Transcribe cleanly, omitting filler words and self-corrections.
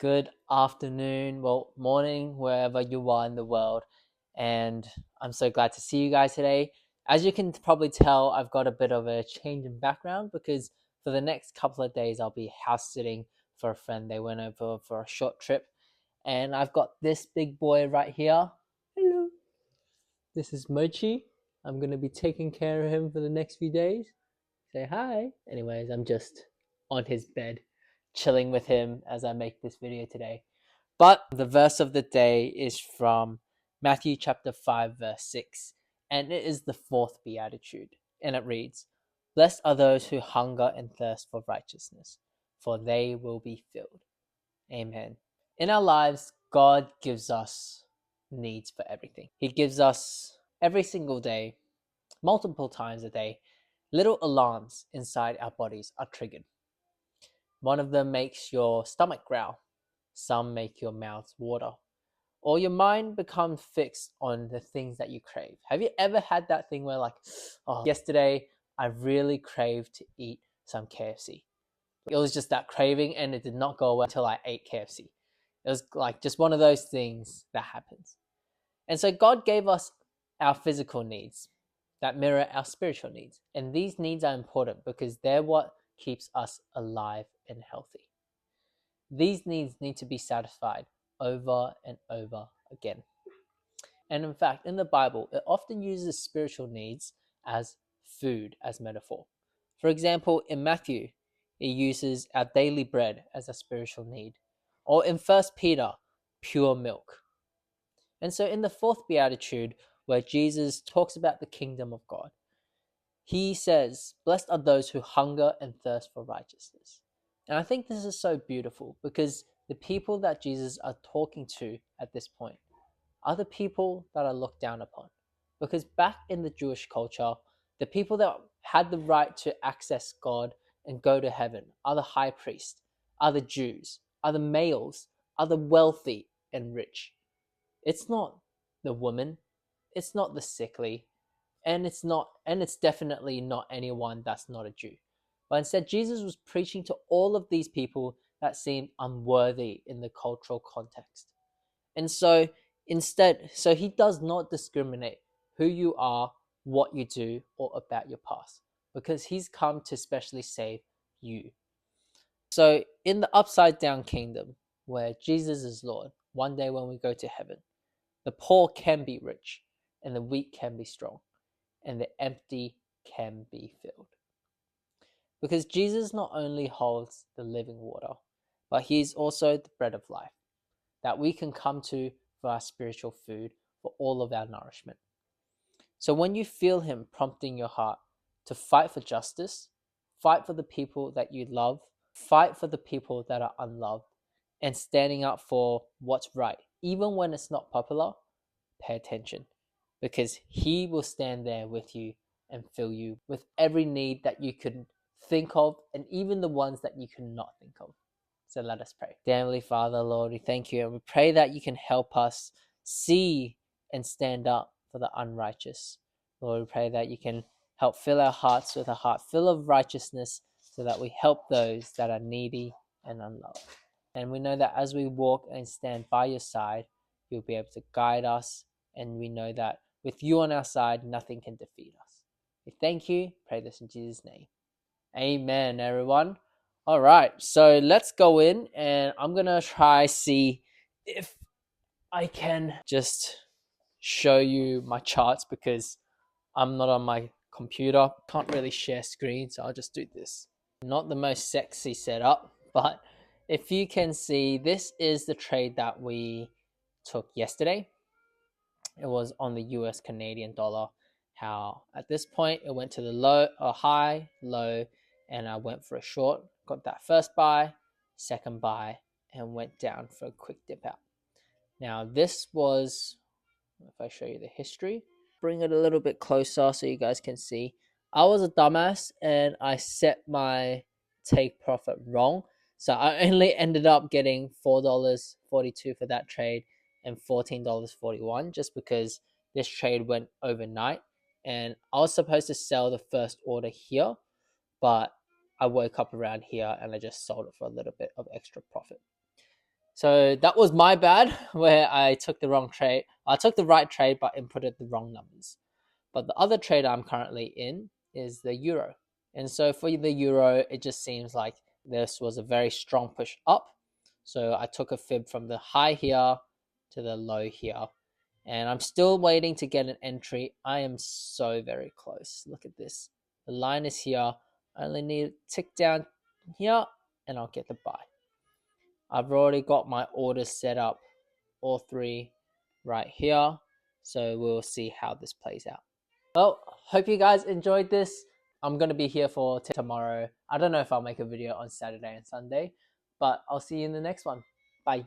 good afternoon, well, morning, wherever you are in the world. And I'm so glad to see you guys today. As you can probably tell, I've got a bit of a change in background because for the next couple of days, I'll be house sitting for a friend. They went over for a short trip. And I've got this big boy right here. Hello. This is Mochi. I'm going to be taking care of him for the next few days. Say hi. Anyways, I'm just on his bed, chilling with him as I make this video today. But the verse of the day is from Matthew chapter 5, verse 6, and it is the fourth beatitude. And it reads, "Blessed are those who hunger and thirst for righteousness, for they will be filled." Amen. In our lives, God gives us needs for everything. He gives us every single day, multiple times a day, little alarms inside our bodies are triggered. One of them makes your stomach growl. Some make your mouth water. Or your mind becomes fixed on the things that you crave. Have you ever had that thing where yesterday I really craved to eat some KFC. It was just that craving and it did not go away until I ate KFC. It was like just one of those things that happens. And so God gave us our physical needs that mirror our spiritual needs. And these needs are important because they're what keeps us alive and healthy. These needs need to be satisfied over and over again. And in fact, in the Bible, it often uses spiritual needs as food as metaphor. For example, in Matthew, it uses our daily bread as a spiritual need. Or in 1 Peter, pure milk. And so in the fourth beatitude, where Jesus talks about the kingdom of God, he says, "Blessed are those who hunger and thirst for righteousness." And I think this is so beautiful because the people that Jesus are talking to at this point are the people that are looked down upon. Because back in the Jewish culture, the people that had the right to access God and go to heaven are the high priest, are the Jews, are the males, are the wealthy and rich. It's not the woman, it's not the sickly, and it's definitely not anyone that's not a Jew. But instead, Jesus was preaching to all of these people that seemed unworthy in the cultural context. And so he does not discriminate who you are, what you do, or about your past, because he's come to specially save you. So in the upside down kingdom, where Jesus is Lord, one day when we go to heaven, the poor can be rich, and the weak can be strong, and the empty can be filled. Because Jesus not only holds the living water, but he is also the bread of life that we can come to for our spiritual food, for all of our nourishment. So when you feel him prompting your heart to fight for justice, fight for the people that you love, fight for the people that are unloved, and standing up for what's right, even when it's not popular, pay attention, because he will stand there with you and fill you with every need that you could think of, and even the ones that you could not think of. So let us pray. Dear Heavenly Father, Lord, we thank you, and we pray that you can help us see and stand up for the unrighteous. Lord, we pray that you can help fill our hearts with a heart full of righteousness so that we help those that are needy and unloved. And we know that as we walk and stand by your side, you'll be able to guide us. And we know that with you on our side, nothing can defeat us. We thank you. Pray this in Jesus' name. Amen, everyone. All right, so let's go in and I'm going to try see if I can just show you my charts because I'm not on my computer. Can't really share screen, so I'll just do this. Not the most sexy setup, but if you can see, this is the trade that we took yesterday. It was on the US Canadian dollar. How at this point it went to the low or high, low, and I went for a short. Got that first buy, second buy, and went down for a quick dip out. Now this was, if I show you the history, bring it a little bit closer so you guys can see. I was a dumbass and I set my take profit wrong. So I only ended up getting $4.42 for that trade and $14.41 just because this trade went overnight. And I was supposed to sell the first order here, but I woke up around here and I just sold it for a little bit of extra profit. So that was my bad where I took the wrong trade. I took the right trade but inputted the wrong numbers. But the other trade I'm currently in is the euro. And so for the euro, it just seems like this was a very strong push up. So I took a fib from the high here to the low here. And I'm still waiting to get an entry. I am so very close. Look at this. The line is here. I only need to tick down here and I'll get the buy. I've already got my orders set up, all three right here. So we'll see how this plays out. Well, hope you guys enjoyed this. I'm going to be here for tomorrow. I don't know if I'll make a video on Saturday and Sunday, but I'll see you in the next one. Bye.